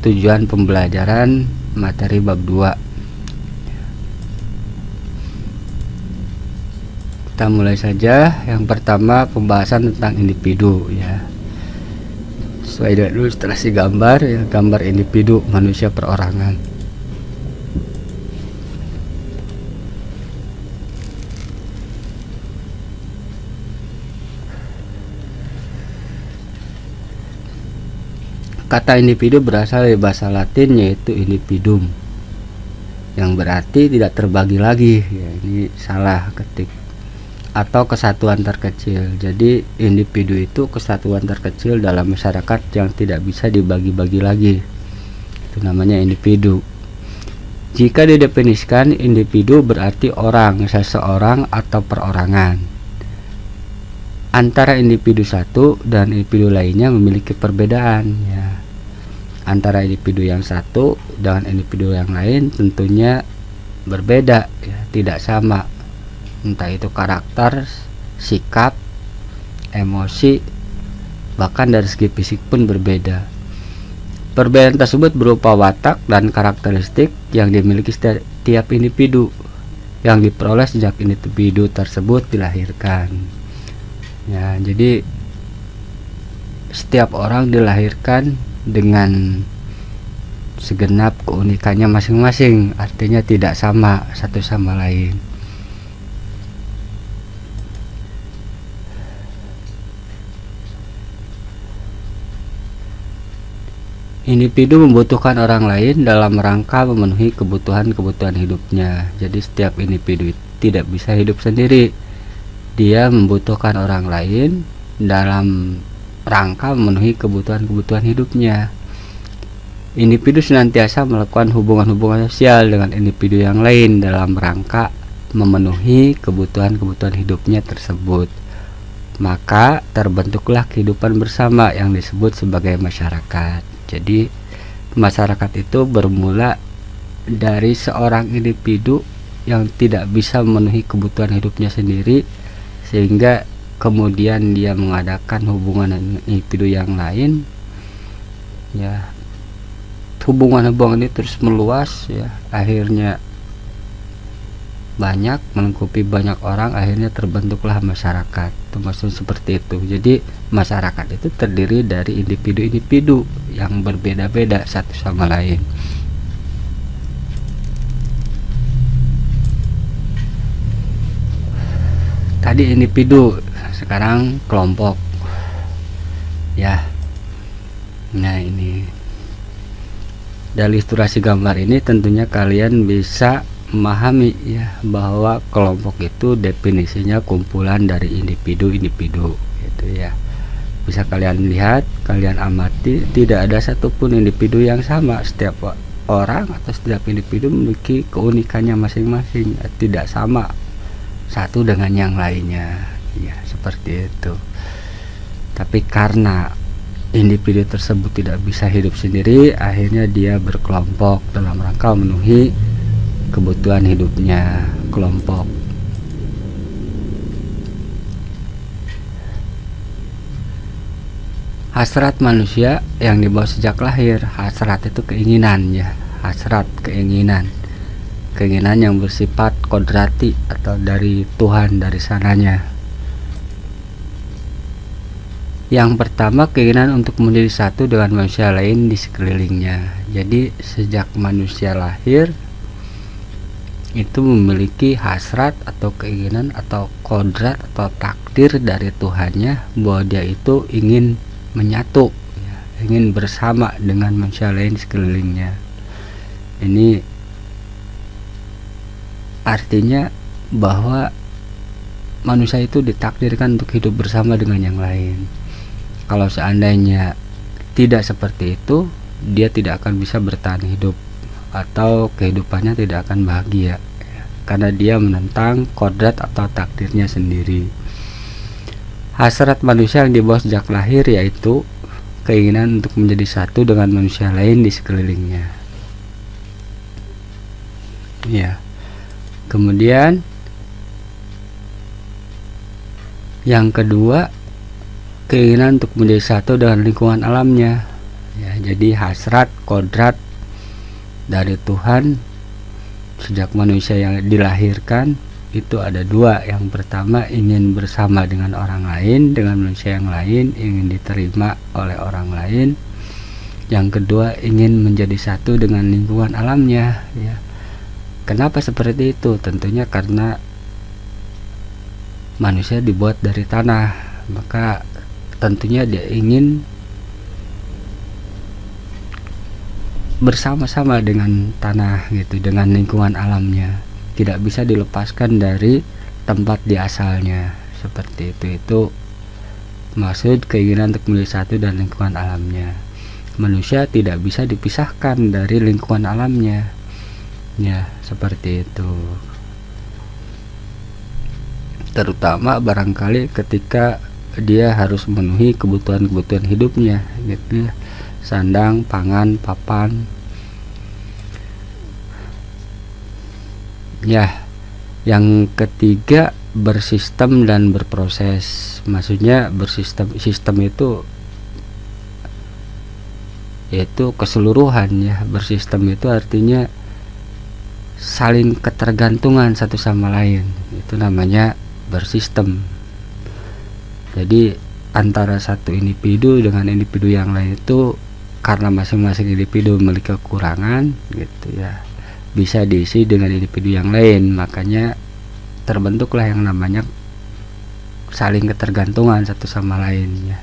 tujuan pembelajaran materi bab 2. Kita mulai saja. Yang pertama, pembahasan tentang individu ya. Sesuai dengan ilustrasi gambar ya, gambar individu manusia perorangan. Kata individu berasal dari bahasa Latin yaitu individuum, yang berarti tidak terbagi lagi ya, ini salah ketik, atau kesatuan terkecil. Jadi individu itu kesatuan terkecil dalam masyarakat yang tidak bisa dibagi-bagi lagi, itu namanya individu. Jika didefinisikan, individu berarti orang, seseorang atau perorangan. Antara individu satu dan individu lainnya memiliki perbedaan ya. Antara individu yang satu dengan individu yang lain tentunya berbeda ya, tidak sama, entah itu karakter, sikap, emosi, bahkan dari segi fisik pun berbeda. Perbedaan tersebut berupa watak dan karakteristik yang dimiliki setiap individu yang diperoleh sejak individu tersebut dilahirkan ya. Jadi setiap orang dilahirkan dengan segenap keunikannya masing-masing, artinya tidak sama satu sama lain. Individu membutuhkan orang lain dalam rangka memenuhi kebutuhan-kebutuhan hidupnya. Jadi setiap individu tidak bisa hidup sendiri, dia membutuhkan orang lain dalam rangka memenuhi kebutuhan-kebutuhan hidupnya. Individu senantiasa melakukan hubungan-hubungan sosial dengan individu yang lain dalam rangka memenuhi kebutuhan-kebutuhan hidupnya tersebut. Maka terbentuklah kehidupan bersama yang disebut sebagai masyarakat. Jadi masyarakat itu bermula dari seorang individu yang tidak bisa memenuhi kebutuhan hidupnya sendiri, sehingga kemudian dia mengadakan hubungan dengan individu yang lain ya. Hubungan-hubungan ini terus meluas ya, akhirnya banyak, melengkapi banyak orang, akhirnya terbentuklah masyarakat. Itu maksudnya seperti itu. Jadi masyarakat itu terdiri dari individu-individu yang berbeda-beda satu sama lain. Tadi individu, sekarang kelompok ya. Nah, ini dari ilustrasi gambar ini tentunya kalian bisa memahami ya bahwa kelompok itu definisinya kumpulan dari individu-individu gitu ya. Bisa kalian lihat, kalian amati, tidak ada satupun individu yang sama. Setiap orang atau setiap individu memiliki keunikannya masing-masing, tidak sama satu dengan yang lainnya ya, seperti itu. Tapi karena individu tersebut tidak bisa hidup sendiri, akhirnya dia berkelompok dalam rangka memenuhi kebutuhan hidupnya kelompok. Hasrat manusia yang dibawa sejak lahir. Hasrat itu keinginan ya, hasrat keinginan yang bersifat kodrati atau dari Tuhan, dari sananya. Yang pertama, keinginan untuk menjadi satu dengan manusia lain di sekelilingnya. Jadi sejak manusia lahir itu memiliki hasrat atau keinginan atau kodrat atau takdir dari Tuhannya bahwa dia itu ingin menyatu ya, ingin bersama dengan manusia lain di sekelilingnya. Ini artinya bahwa manusia itu ditakdirkan untuk hidup bersama dengan yang lain. Kalau seandainya tidak seperti itu, dia tidak akan bisa bertahan hidup atau kehidupannya tidak akan bahagia ya, karena dia menentang kodrat atau takdirnya sendiri. Hasrat manusia yang dibawa sejak lahir yaitu keinginan untuk menjadi satu dengan manusia lain di sekelilingnya ya. Kemudian yang kedua, keinginan untuk menjadi satu dengan lingkungan alamnya ya. Jadi hasrat kodrat dari Tuhan sejak manusia yang dilahirkan itu ada dua. Yang pertama ingin bersama dengan orang lain, dengan manusia yang lain, ingin diterima oleh orang lain. Yang kedua ingin menjadi satu dengan lingkungan alamnya, ya. Kenapa seperti itu? Tentunya karena manusia dibuat dari tanah, maka tentunya dia ingin bersama-sama dengan tanah gitu, dengan lingkungan alamnya. Tidak bisa dilepaskan dari tempat di asalnya, seperti itu. Itu maksud keinginan untuk menjadi satu dan lingkungan alamnya. Manusia tidak bisa dipisahkan dari lingkungan alamnya, ya, seperti itu. Terutama barangkali ketika dia harus memenuhi kebutuhan-kebutuhan hidupnya gitu ya. Sandang, pangan, papan. Ya, yang ketiga bersistem dan berproses. Maksudnya sistem itu yaitu keseluruhan, ya. Bersistem itu artinya saling ketergantungan satu sama lain. Itu namanya bersistem. Jadi antara satu individu dengan individu yang lain itu karena masing-masing individu memiliki kekurangan gitu ya, bisa diisi dengan individu yang lain. Makanya terbentuklah yang namanya saling ketergantungan satu sama lain, ya.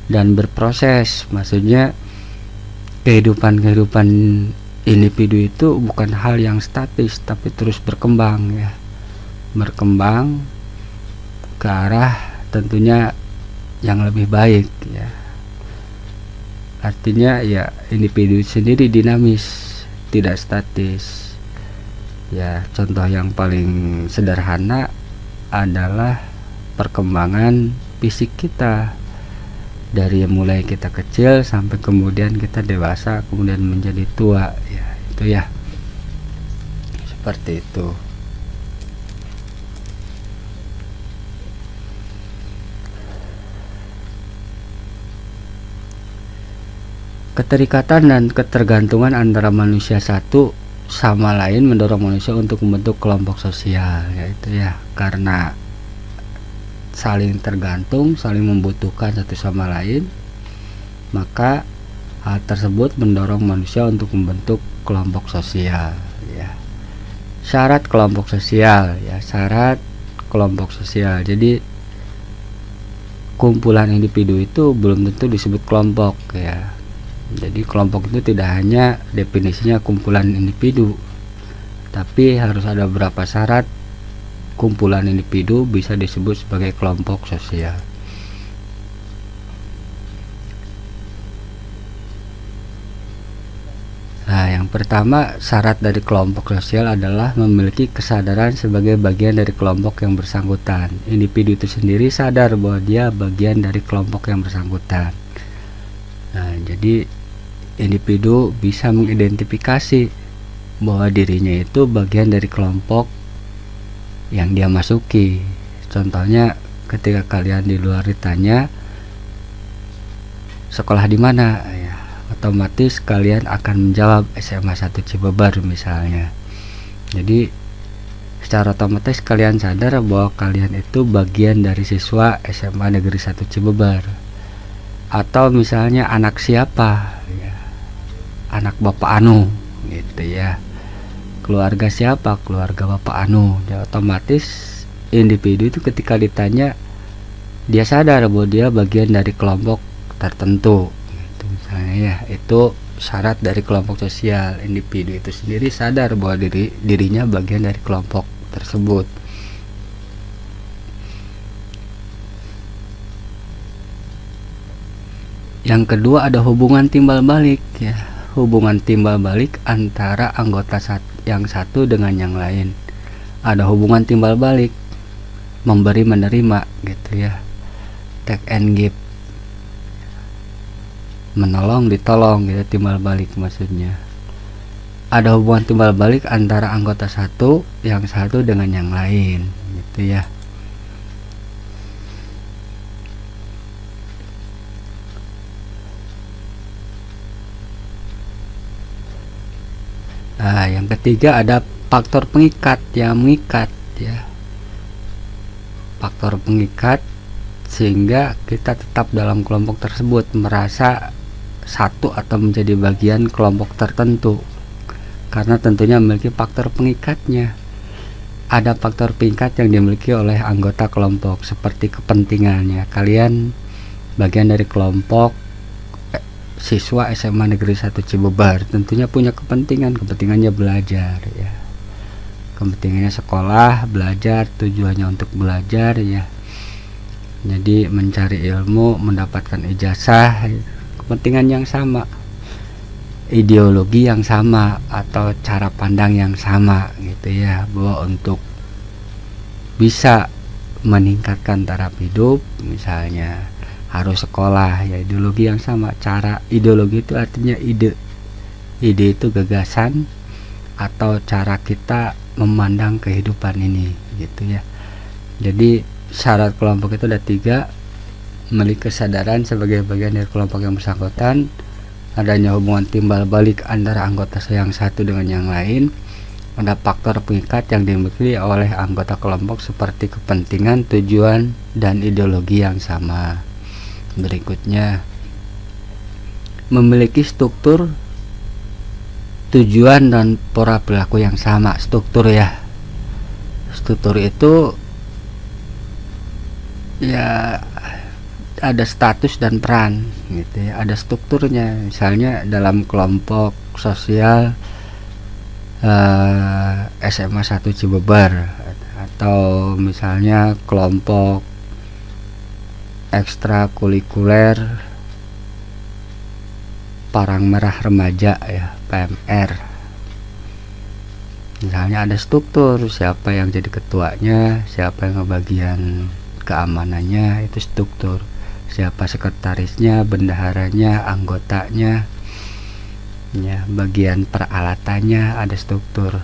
Dan berproses, maksudnya kehidupan individu itu bukan hal yang statis tapi terus berkembang, ya. Berkembang ke arah tentunya yang lebih baik, ya. Artinya ya individu sendiri dinamis, tidak statis. Ya, contoh yang paling sederhana adalah perkembangan fisik kita. Dari mulai kita kecil sampai kemudian kita dewasa, kemudian menjadi tua, ya. Itu ya. Seperti itu. Keterikatan dan ketergantungan antara manusia satu sama lain mendorong manusia untuk membentuk kelompok sosial, yaitu ya, karena saling tergantung, saling membutuhkan satu sama lain, maka hal tersebut mendorong manusia untuk membentuk kelompok sosial, ya. Syarat kelompok sosial, ya, syarat kelompok sosial. Jadi kumpulan individu itu belum tentu disebut kelompok, ya. Jadi kelompok itu tidak hanya definisinya kumpulan individu, tapi harus ada beberapa syarat kumpulan individu bisa disebut sebagai kelompok sosial. Nah, yang pertama syarat dari kelompok sosial adalah memiliki kesadaran sebagai bagian dari kelompok yang bersangkutan. Individu itu sendiri sadar bahwa dia bagian dari kelompok yang bersangkutan. Nah, jadi individu bisa mengidentifikasi bahwa dirinya itu bagian dari kelompok yang dia masuki. Contohnya ketika kalian di luar ditanya sekolah di mana, ya, otomatis kalian akan menjawab SMA 1 Cibeber misalnya. Jadi secara otomatis kalian sadar bahwa kalian itu bagian dari siswa SMA Negeri 1 Cibeber. Atau misalnya anak siapa, ya, anak Bapak Anu gitu ya. Keluarga siapa? Keluarga Bapak Anu. Ya, otomatis individu itu ketika ditanya dia sadar bahwa dia bagian dari kelompok tertentu gitu, misalnya, ya. Itu syarat dari kelompok sosial. Individu itu sendiri sadar bahwa dirinya bagian dari kelompok tersebut. Yang kedua ada hubungan timbal balik, ya. Hubungan timbal balik antara anggota yang satu dengan yang lain. Ada hubungan timbal balik, memberi menerima gitu ya, take and give, menolong ditolong gitu, timbal balik maksudnya. Ada hubungan timbal balik antara anggota yang satu dengan yang lain gitu ya. Nah, yang ketiga ada faktor pengikat yang mengikat ya. Faktor pengikat sehingga kita tetap dalam kelompok tersebut, merasa satu atau menjadi bagian kelompok tertentu karena tentunya memiliki faktor pengikatnya. Ada faktor pengikat yang dimiliki oleh anggota kelompok seperti kepentingannya. Kalian bagian dari kelompok siswa SMA Negeri 1 Cibebar, tentunya punya kepentingannya belajar ya. Kepentingannya sekolah, belajar, tujuannya untuk belajar ya. Jadi mencari ilmu, mendapatkan ijazah, kepentingan yang sama, ideologi yang sama atau cara pandang yang sama gitu ya, bahwa untuk bisa meningkatkan taraf hidup misalnya harus sekolah ya, ideologi yang sama. Cara ideologi itu artinya ide itu gagasan atau cara kita memandang kehidupan ini gitu ya. Jadi syarat kelompok itu ada 3: memiliki kesadaran sebagai bagian dari kelompok yang bersangkutan, adanya hubungan timbal balik antara anggota yang satu dengan yang lain, ada faktor pengikat yang dimiliki oleh anggota kelompok seperti kepentingan, tujuan, dan ideologi yang sama. Berikutnya, memiliki struktur, tujuan, dan pola perilaku yang sama. Struktur ya, struktur itu ya ada status dan peran gitu ya, ada strukturnya. Misalnya dalam kelompok sosial SMA 1 Cibebar, atau misalnya kelompok ekstrakurikuler Parang Merah Remaja ya, PMR. Misalnya ada struktur, siapa yang jadi ketuanya, siapa yang bagian keamanannya, itu struktur. Siapa sekretarisnya, bendaharanya, anggotanya ya, bagian peralatannya, ada struktur.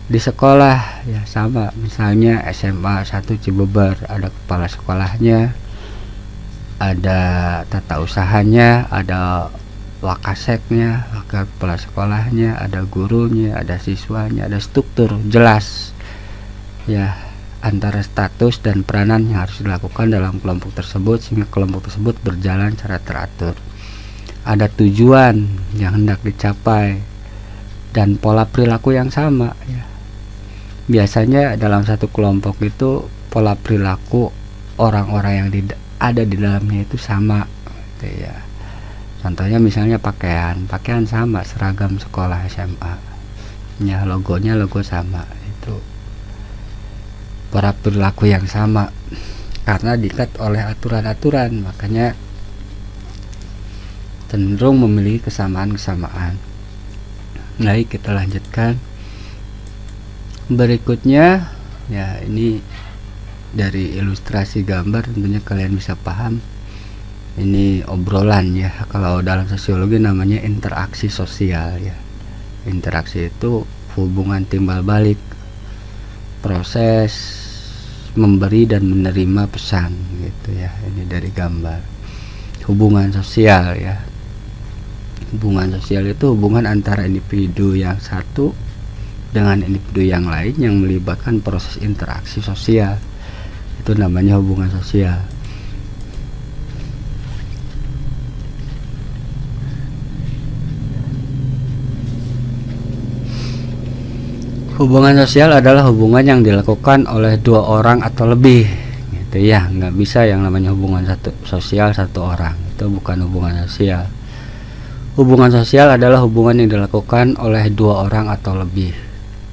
Di sekolah ya sama, misalnya SMA 1 Cibebar, ada kepala sekolahnya, ada tata usahanya, ada wakaseknya, wakil kepala sekolahnya, ada gurunya, ada siswanya, ada struktur jelas ya antara status dan peranan yang harus dilakukan dalam kelompok tersebut sehingga kelompok tersebut berjalan secara teratur. Ada tujuan yang hendak dicapai dan pola perilaku yang sama ya. Biasanya dalam satu kelompok itu pola perilaku orang-orang yang ada di dalamnya itu sama gitu ya. Contohnya misalnya pakaian sama, seragam sekolah SMA ya, logonya logo sama, itu pola perilaku yang sama karena diikat oleh aturan-aturan, makanya cenderung memiliki kesamaan-kesamaan. Baik, kita lanjutkan. Berikutnya ya, ini dari ilustrasi gambar tentunya kalian bisa paham. Ini obrolan ya, kalau dalam sosiologi namanya interaksi sosial ya. Interaksi itu hubungan timbal balik, proses memberi dan menerima pesan gitu ya. Ini dari gambar hubungan sosial ya. Hubungan sosial itu hubungan antara individu yang satu dengan individu yang lain yang melibatkan proses interaksi sosial, itu namanya hubungan sosial. Hubungan sosial adalah hubungan yang dilakukan oleh 2 orang atau lebih gitu ya, nggak bisa yang namanya hubungan sosial 1 orang, itu bukan hubungan sosial. Hubungan sosial adalah hubungan yang dilakukan oleh 2 orang atau lebih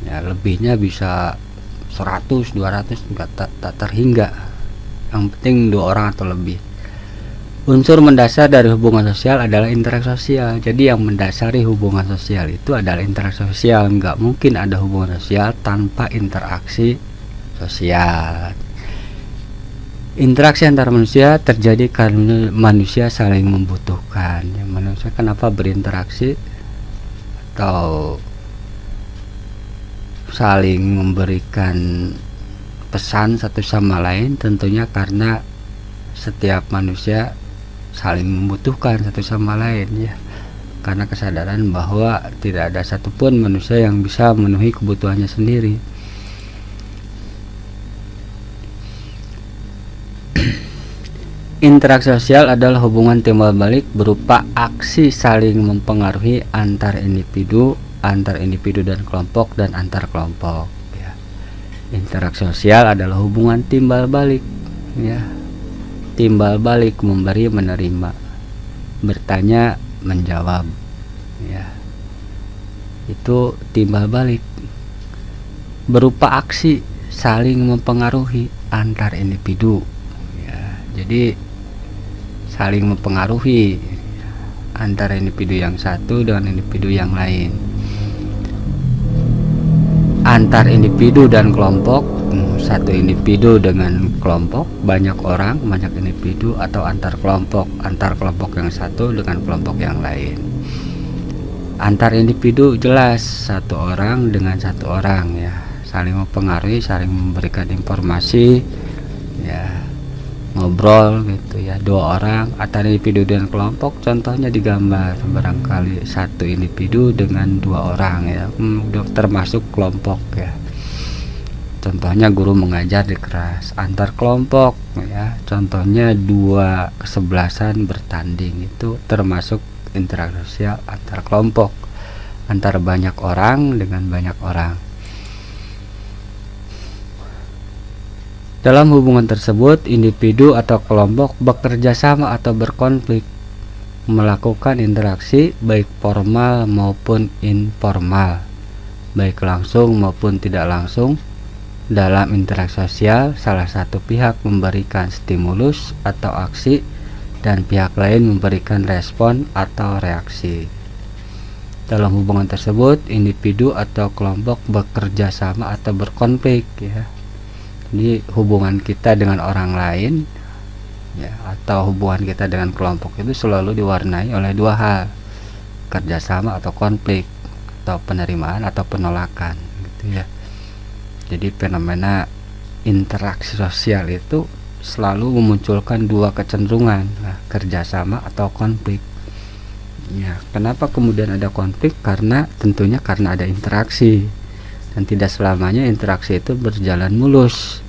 ya, lebihnya bisa 100, 200, tak terhingga, yang penting 2 orang atau lebih. Unsur mendasar dari hubungan sosial adalah interaksi sosial. Jadi yang mendasari hubungan sosial itu adalah interaksi sosial. Nggak mungkin ada hubungan sosial tanpa interaksi sosial. Interaksi antar manusia terjadi karena manusia saling membutuhkan ya. Manusia kenapa berinteraksi atau saling memberikan pesan satu sama lain? Tentunya karena setiap manusia saling membutuhkan satu sama lain ya. karena kesadaran bahwa tidak ada satupun manusia yang bisa memenuhi kebutuhannya sendiri. Interaksi sosial adalah hubungan timbal balik berupa aksi saling mempengaruhi antar individu dan kelompok, dan antar kelompok. Ya. Interaksi sosial adalah hubungan timbal balik. Ya. Timbal balik, memberi menerima, bertanya menjawab. Ya. Itu timbal balik berupa aksi saling mempengaruhi antar individu. Ya. Jadi saling mempengaruhi antara individu yang satu dengan individu yang lain, antar individu dan kelompok, satu individu dengan kelompok, banyak orang, banyak individu, atau antar kelompok yang satu dengan kelompok yang lain. Antar individu jelas satu orang dengan satu orang, ya, saling mempengaruhi, saling memberikan informasi, ya, ngobrol gitu ya, dua orang. Antar individu dan kelompok contohnya digambar, barangkali satu individu dengan dua orang, ya, termasuk kelompok, ya. Contohnya guru mengajar di kelas. Antar kelompok, ya, contohnya dua kesebelasan bertanding, itu termasuk interaksi sosial antar kelompok, antar banyak orang dengan banyak orang. Dalam hubungan tersebut, individu atau kelompok bekerja sama atau berkonflik, melakukan interaksi baik formal maupun informal, baik langsung maupun tidak langsung. Dalam interaksi sosial, salah satu pihak memberikan stimulus atau aksi dan pihak lain memberikan respon atau reaksi. Dalam hubungan tersebut, individu atau kelompok bekerja sama atau berkonflik, ya. Jadi hubungan kita dengan orang lain, ya, atau hubungan kita dengan kelompok itu selalu diwarnai oleh dua hal, kerjasama atau konflik, atau penerimaan atau penolakan, gitu ya. Jadi fenomena interaksi sosial itu selalu memunculkan dua kecenderungan, kerjasama atau konflik. Ya, kenapa kemudian ada konflik? Karena tentunya karena ada interaksi, dan tidak selamanya interaksi itu berjalan mulus.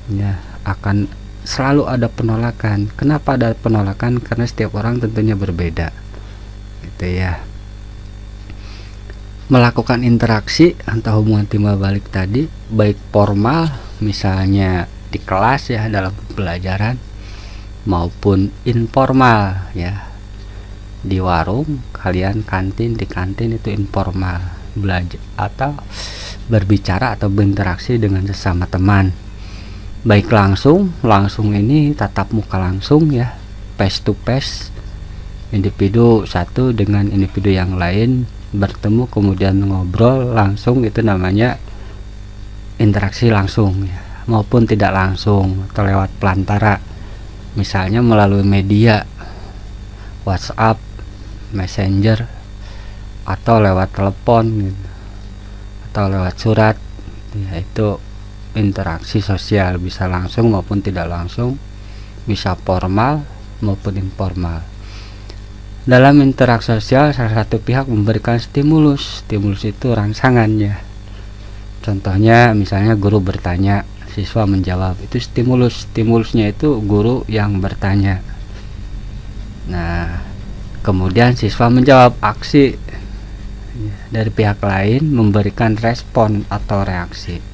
Ya, akan selalu ada penolakan. Kenapa ada penolakan? Karena setiap orang tentunya berbeda, gitu ya. Melakukan interaksi atau hubungan timbal balik tadi, baik formal, misalnya di kelas, ya, dalam pembelajaran, maupun informal, ya, di warung kalian, di kantin itu informal, belajar atau berbicara atau berinteraksi dengan sesama teman. Baik langsung ini tatap muka langsung, ya, face to face, individu satu dengan individu yang lain bertemu kemudian ngobrol langsung, itu namanya interaksi langsung, ya. Maupun tidak langsung atau lewat pelantara, misalnya melalui media WhatsApp, Messenger, atau lewat telepon, gitu, atau lewat surat, ya, itu interaksi sosial, bisa langsung maupun tidak langsung, bisa formal maupun informal. Dalam interaksi sosial, salah satu pihak memberikan stimulus itu rangsangannya. Contohnya misalnya guru bertanya, siswa menjawab, itu stimulusnya itu guru yang bertanya. Nah, kemudian siswa menjawab, aksi dari pihak lain memberikan respon atau reaksi.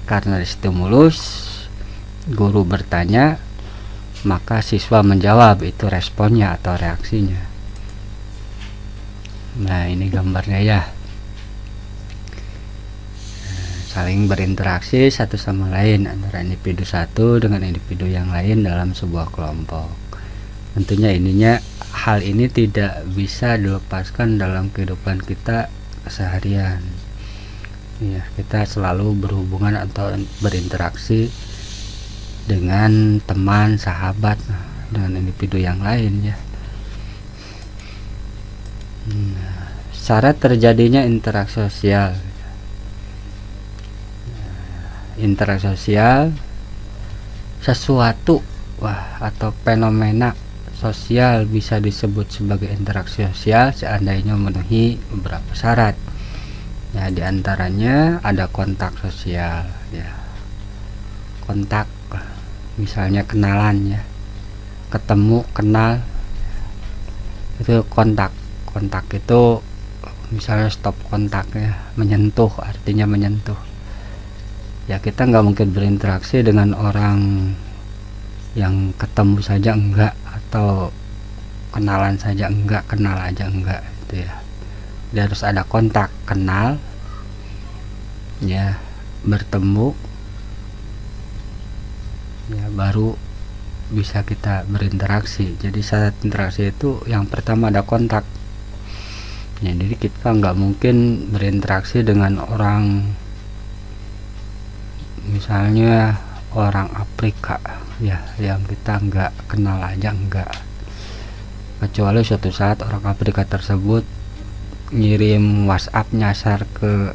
Karena stimulus guru bertanya, maka siswa menjawab, itu responnya atau reaksinya. Nah, ini gambarnya, ya. Saling berinteraksi satu sama lain antara individu satu dengan individu yang lain dalam sebuah kelompok. Tentunya hal ini tidak bisa dilepaskan dalam kehidupan kita seharian. Ya, kita selalu berhubungan atau berinteraksi dengan teman, sahabat, dengan individu yang lain, ya. Syarat terjadinya interaksi sosial. Interaksi sosial sesuatu atau fenomena sosial bisa disebut sebagai interaksi sosial seandainya memenuhi beberapa syarat. Ya, diantaranya ada kontak sosial. Ya, kontak, misalnya kenalan, ya, ketemu, kenal, itu kontak. Kontak itu misalnya stop kontak, ya, menyentuh, artinya menyentuh. Ya, kita nggak mungkin berinteraksi dengan orang yang ketemu saja enggak, atau kenalan saja enggak, kenal aja enggak, gitu ya. Dia harus ada kontak, kenal, ya, bertemu, ya, baru bisa kita berinteraksi. Jadi syarat interaksi itu yang pertama ada kontak. Ya, jadi kita nggak mungkin berinteraksi dengan orang, misalnya orang Afrika, ya, yang kita nggak kenal aja enggak, kecuali suatu saat orang Afrika tersebut ngirim WhatsApp nyasar ke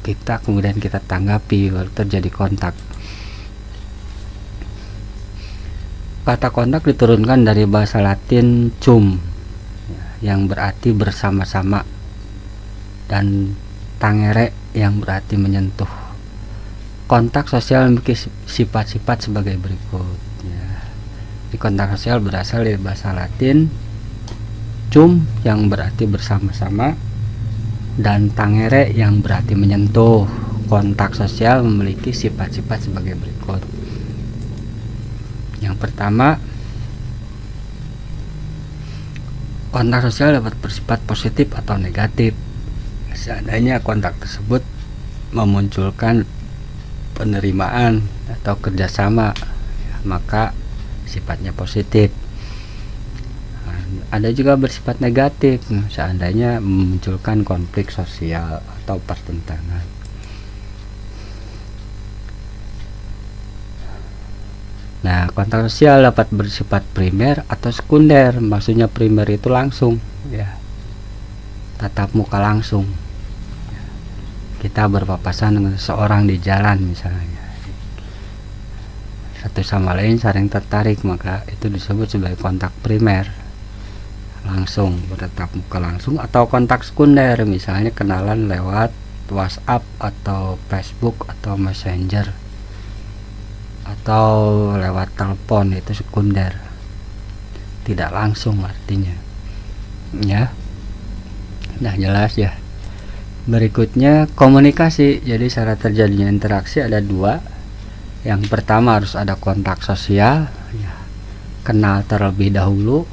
kita, kemudian kita tanggapi, baru terjadi kontak. Kata kontak diturunkan dari bahasa Latin cum, yang berarti bersama-sama, dan tangere yang berarti menyentuh. Kontak sosial memiliki sifat-sifat sebagai berikut. Ya. Di kontak sosial berasal dari bahasa Latin cum yang berarti bersama-sama, dan tangere yang berarti menyentuh. Kontak sosial memiliki sifat-sifat sebagai berikut. Yang pertama, kontak sosial dapat bersifat positif atau negatif. Seandainya kontak tersebut memunculkan penerimaan atau kerjasama, maka sifatnya positif. Ada juga bersifat negatif, seandainya memunculkan konflik sosial atau pertentangan. Nah, kontak sosial dapat bersifat primer atau sekunder. Maksudnya primer itu langsung, ya, tatap muka langsung. Kita berpapasan dengan seseorang di jalan misalnya, satu sama lain saling tertarik, maka itu disebut sebagai kontak primer, langsung, bertatap muka langsung. Atau kontak sekunder, misalnya kenalan lewat WhatsApp atau Facebook atau Messenger, atau lewat telepon, itu sekunder, tidak langsung artinya, ya. Nah, jelas ya. Berikutnya komunikasi. Jadi syarat terjadinya interaksi ada dua. Yang pertama harus ada kontak sosial, ya, kenal terlebih dahulu,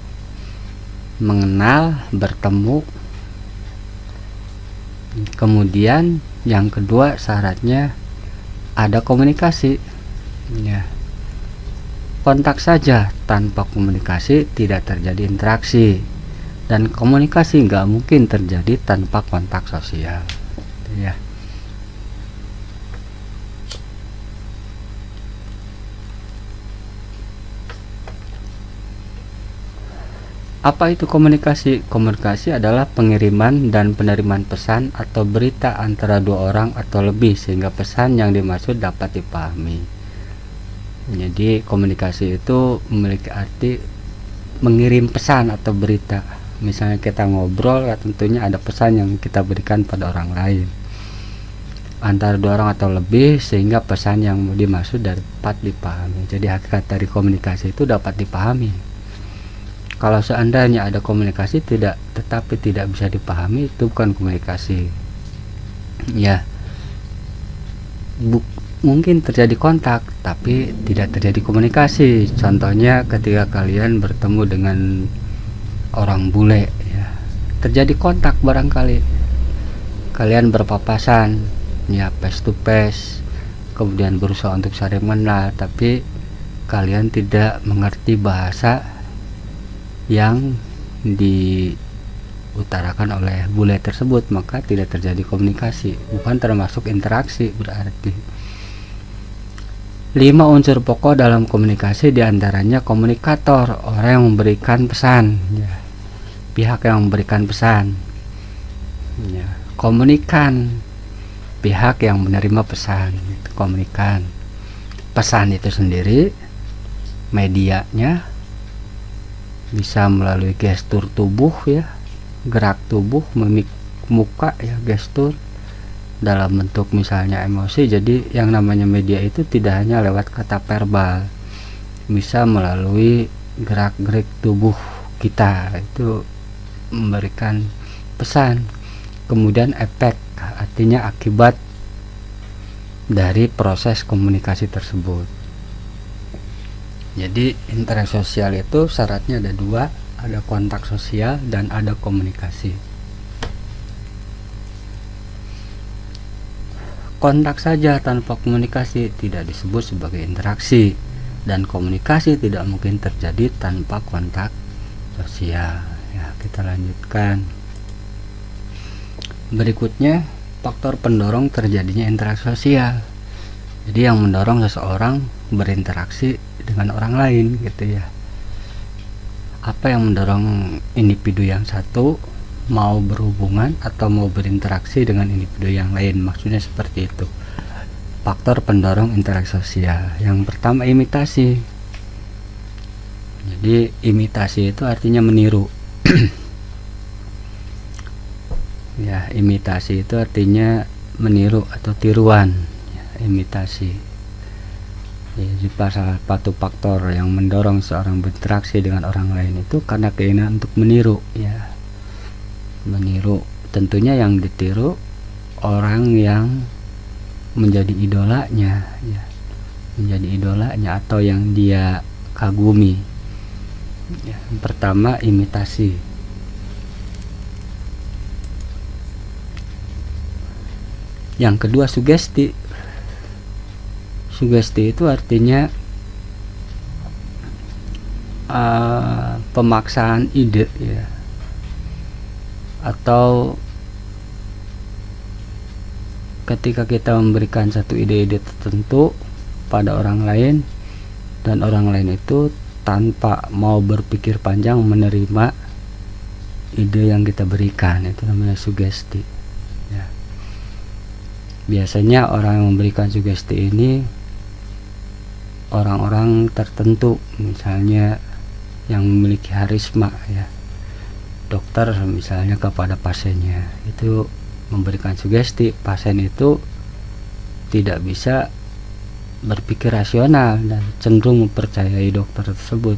mengenal, bertemu. Kemudian yang kedua syaratnya ada komunikasi, ya. Kontak saja tanpa komunikasi tidak terjadi interaksi, dan komunikasi nggak mungkin terjadi tanpa kontak sosial, ya. Apa itu komunikasi? Komunikasi adalah pengiriman dan penerimaan pesan atau berita antara dua orang atau lebih, sehingga pesan yang dimaksud dapat dipahami. Jadi komunikasi itu memiliki arti mengirim pesan atau berita. Misalnya kita ngobrol, ya, tentunya ada pesan yang kita berikan pada orang lain antara dua orang atau lebih, sehingga pesan yang dimaksud dapat dipahami. Jadi hakikat dari komunikasi itu dapat dipahami. Kalau seandainya ada komunikasi tetapi tidak bisa dipahami, itu bukan komunikasi, ya. Mungkin terjadi kontak tapi tidak terjadi komunikasi. Contohnya ketika kalian bertemu dengan orang bule, ya, terjadi kontak, barangkali kalian berpapasan, ya, face to face, kemudian berusaha untuk saling mengenal, tapi kalian tidak mengerti bahasa yang diutarakan oleh bule tersebut, maka tidak terjadi komunikasi, bukan termasuk interaksi berarti. 5 unsur pokok dalam komunikasi, diantaranya komunikator, orang yang memberikan pesan, ya, pihak yang memberikan pesan, ya. Komunikan, pihak yang menerima pesan. Komunikan, pesan itu sendiri, medianya, bisa melalui gestur tubuh ya, gerak tubuh, mimik muka ya, gestur dalam bentuk misalnya emosi. Jadi yang namanya media itu tidak hanya lewat kata verbal, bisa melalui gerak-gerik tubuh kita, itu memberikan pesan. Kemudian efek, artinya akibat dari proses komunikasi tersebut. Jadi interaksi sosial itu syaratnya ada dua, ada kontak sosial dan ada komunikasi. Kontak saja tanpa komunikasi tidak disebut sebagai interaksi, dan komunikasi tidak mungkin terjadi tanpa kontak sosial. Ya, kita lanjutkan. Berikutnya, faktor pendorong terjadinya interaksi sosial. Jadi yang mendorong seseorang berinteraksi dengan orang lain gitu ya. Apa yang mendorong individu yang satu mau berhubungan atau mau berinteraksi dengan individu yang lain, maksudnya seperti itu. Faktor pendorong interaksi sosial. Yang pertama, imitasi. Jadi imitasi itu artinya meniru. Ya, imitasi itu artinya meniru atau tiruan ya, imitasi. Jadi salah satu faktor yang mendorong seorang berinteraksi dengan orang lain itu karena keinginan untuk meniru ya. Meniru, tentunya yang ditiru orang yang menjadi idolanya ya, menjadi idolanya atau yang dia kagumi ya. Yang pertama, imitasi. Yang kedua, sugesti. Sugesti itu artinya pemaksaan ide ya, atau ketika kita memberikan satu ide-ide tertentu pada orang lain dan orang lain itu tanpa mau berpikir panjang menerima ide yang kita berikan, itu namanya sugesti ya. Biasanya orang yang memberikan sugesti ini orang-orang tertentu, misalnya yang memiliki harisma ya, dokter misalnya kepada pasiennya itu memberikan sugesti. Pasien itu tidak bisa berpikir rasional dan cenderung mempercayai dokter tersebut,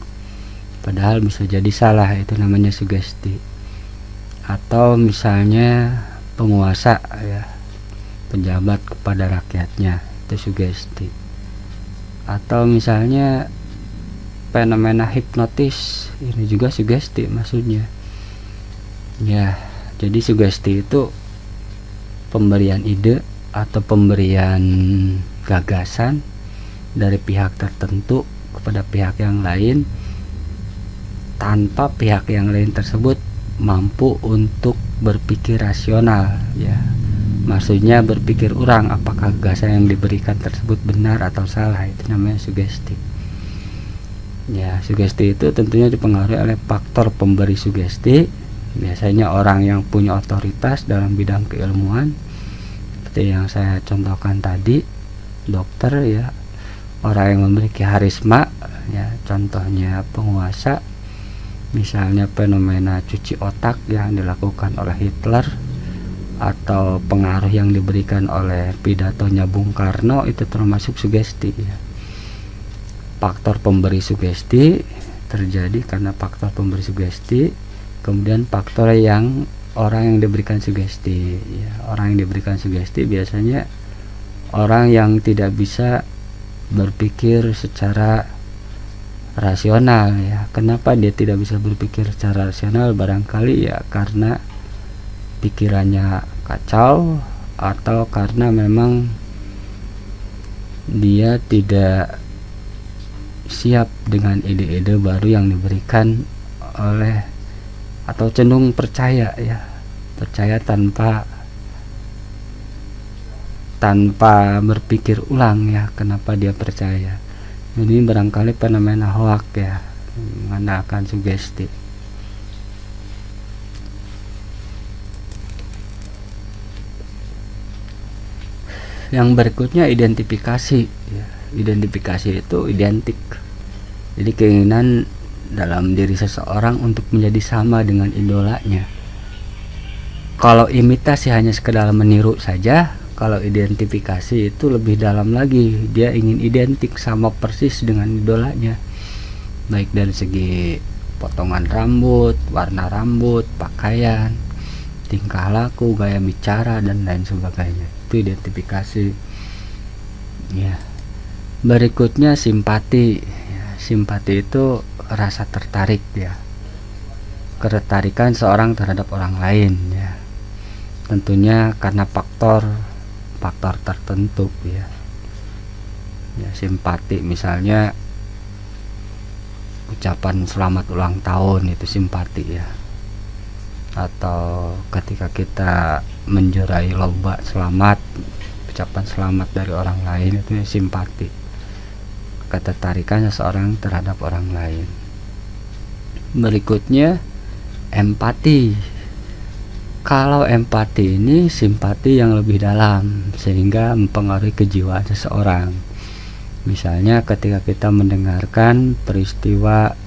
padahal bisa jadi salah, itu namanya sugesti. Atau misalnya penguasa ya, pejabat kepada rakyatnya, itu sugesti. Atau misalnya fenomena hipnotis, ini juga sugesti maksudnya ya. Jadi sugesti itu pemberian ide atau pemberian gagasan dari pihak tertentu kepada pihak yang lain tanpa pihak yang lain tersebut mampu untuk berpikir rasional ya. Maksudnya berpikir ulang apakah gagasan yang diberikan tersebut benar atau salah, itu namanya sugesti ya. Sugesti itu tentunya dipengaruhi oleh faktor pemberi sugesti, biasanya orang yang punya otoritas dalam bidang keilmuan seperti yang saya contohkan tadi, dokter ya, orang yang memiliki harisma ya, contohnya penguasa, misalnya fenomena cuci otak yang dilakukan oleh Hitler, atau pengaruh yang diberikan oleh pidatonya Bung Karno, itu termasuk sugesti ya. Faktor pemberi sugesti terjadi karena faktor pemberi sugesti, kemudian faktor yang orang yang diberikan sugesti ya. Orang yang diberikan sugesti biasanya orang yang tidak bisa berpikir secara rasional ya. Kenapa dia tidak bisa berpikir secara rasional? Barangkali ya karena pikirannya kacau, atau karena memang dia tidak siap dengan ide-ide baru yang diberikan oleh, atau cenderung percaya ya, percaya tanpa berpikir ulang ya, kenapa dia percaya. Ini barangkali fenomena hoak ya, mengandalkan sugesti. Yang berikutnya, identifikasi ya. Identifikasi itu identik, jadi keinginan dalam diri seseorang untuk menjadi sama dengan idolanya. Kalau imitasi hanya sekedar meniru saja, kalau identifikasi itu lebih dalam lagi. Dia ingin identik sama persis dengan idolanya, baik dari segi potongan rambut, warna rambut, pakaian, tingkah laku, gaya bicara, dan lain sebagainya. Itu identifikasi. Ya. Berikutnya simpati. Ya, simpati itu rasa tertarik, ya, ketertarikan seorang terhadap orang lain, ya, tentunya karena faktor tertentu, ya. Simpati misalnya ucapan selamat ulang tahun, itu simpati, ya, atau ketika kita menjuarai lomba selamat, ucapan selamat dari orang lain, itu simpati, ketertarikan seseorang terhadap orang lain. Berikutnya empati. Kalau empati ini simpati yang lebih dalam sehingga mempengaruhi kejiwaan seseorang. Misalnya ketika kita mendengarkan peristiwa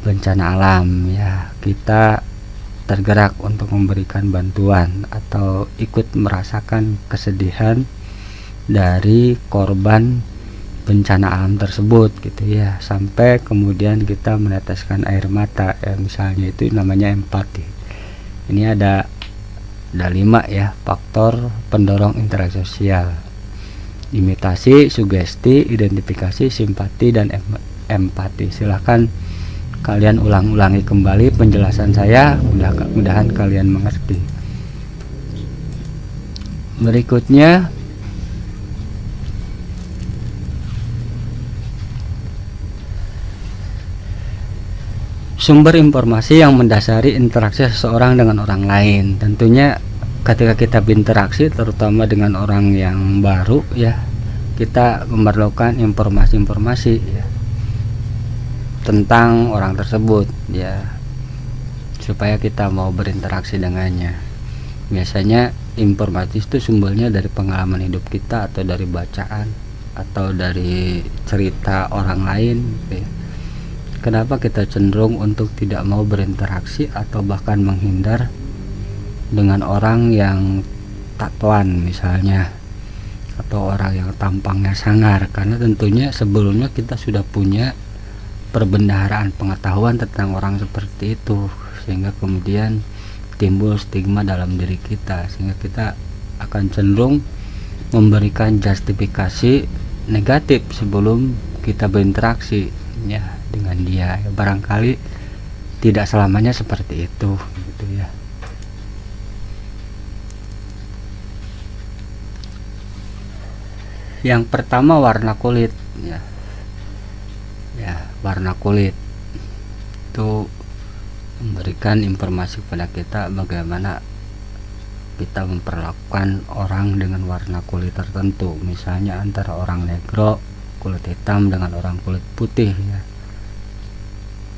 bencana alam, ya, kita tergerak untuk memberikan bantuan atau ikut merasakan kesedihan dari korban bencana alam tersebut, gitu ya, sampai kemudian kita meneteskan air mata, ya, misalnya, itu namanya empati. Ini ada 5, ya, faktor pendorong interaksi sosial: imitasi, sugesti, identifikasi, simpati, dan empati. Silahkan kalian ulang-ulangi kembali penjelasan saya, mudah-mudahan kalian mengerti. Berikutnya sumber informasi yang mendasari interaksi seseorang dengan orang lain. Tentunya ketika kita berinteraksi terutama dengan orang yang baru, ya, kita memerlukan informasi-informasi, ya, tentang orang tersebut, ya, supaya kita mau berinteraksi dengannya. Biasanya informasi itu sumbernya dari pengalaman hidup kita, atau dari bacaan, atau dari cerita orang lain, gitu ya. Kenapa kita cenderung untuk tidak mau berinteraksi atau bahkan menghindar dengan orang yang tatoan misalnya, atau orang yang tampangnya sangar? Karena tentunya sebelumnya kita sudah punya perbendaharaan pengetahuan tentang orang seperti itu, sehingga kemudian timbul stigma dalam diri kita, sehingga kita akan cenderung memberikan justifikasi negatif sebelum kita berinteraksi, ya, dengan dia. Ya, barangkali tidak selamanya seperti itu, gitu ya. Yang pertama, warna kulit, ya. Warna kulit itu memberikan informasi kepada kita bagaimana kita memperlakukan orang dengan warna kulit tertentu. Misalnya antara orang negro kulit hitam dengan orang kulit putih, ya,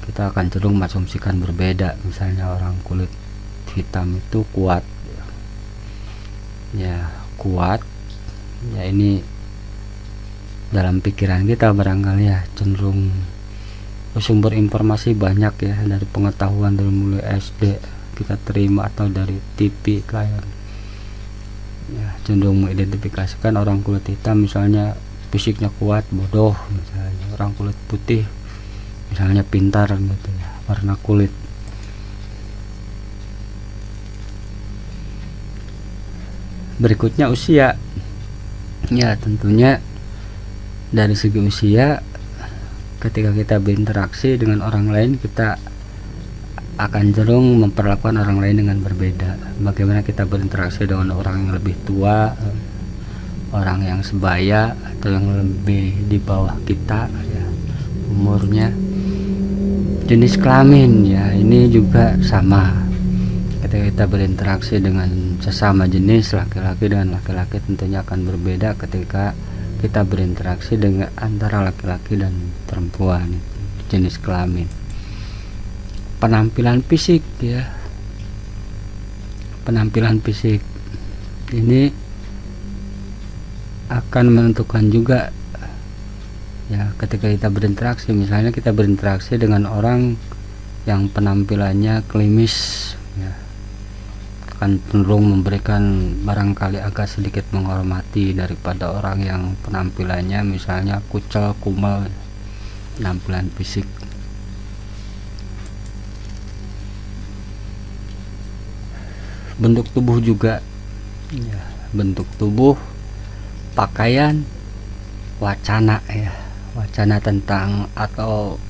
kita akan cenderung mengasumsikan berbeda. Misalnya orang kulit hitam itu kuat, ya, kuat, ya, ini dalam pikiran kita barangkali, ya, cenderung sumber informasi banyak, ya, dari pengetahuan dari mulai SD kita terima atau dari TV kayak, ya, cenderung mengidentifikasikan orang kulit hitam misalnya fisiknya kuat, bodoh, misalnya orang kulit putih misalnya pintar, gitu ya, warna kulit. Berikutnya usia, ya, tentunya dari segi usia ketika kita berinteraksi dengan orang lain, kita akan cenderung memperlakukan orang lain dengan berbeda. Bagaimana kita berinteraksi dengan orang yang lebih tua, orang yang sebaya, atau yang lebih di bawah kita, ya, umurnya. Jenis kelamin, ya, ini juga sama. Ketika kita berinteraksi dengan sesama jenis, laki-laki dengan laki-laki, tentunya akan berbeda ketika kita berinteraksi dengan antara laki-laki dan perempuan, jenis kelamin. Penampilan fisik, ya, penampilan fisik ini akan menentukan juga Ya, ketika kita berinteraksi, misalnya kita berinteraksi dengan orang yang penampilannya klimis, ya, akan cenderung memberikan barangkali agak sedikit menghormati daripada orang yang penampilannya misalnya kucel kumel, penampilan fisik. Bentuk tubuh juga, ya, bentuk tubuh, pakaian, wacana, ya, wacana tentang atau